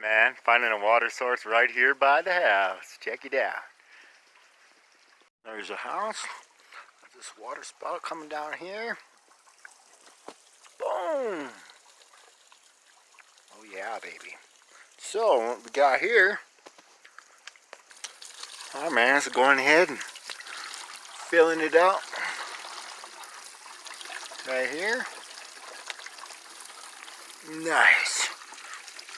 man, finding a water source right here by the house. Check it out. There's a house. This water spout coming down here. Boom! Oh yeah, baby. So, what we got here, oh man, it's going ahead and filling it up. Right here. Nice.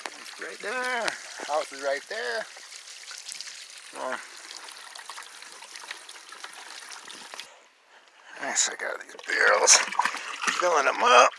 It's right there. House is right there. Well, nice, I got these barrels. Filling them up.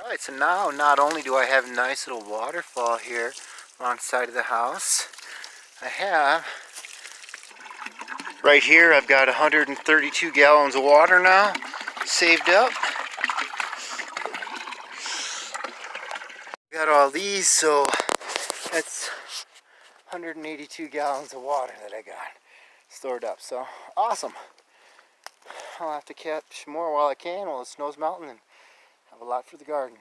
Alright, so now not only do I have a nice little waterfall here alongside of the house, I have, right here I've got 132 gallons of water now saved up. Got all these, so that's 182 gallons of water that I got stored up, so awesome. I'll have to catch more while I can while the snow's melting and have a lot for the garden.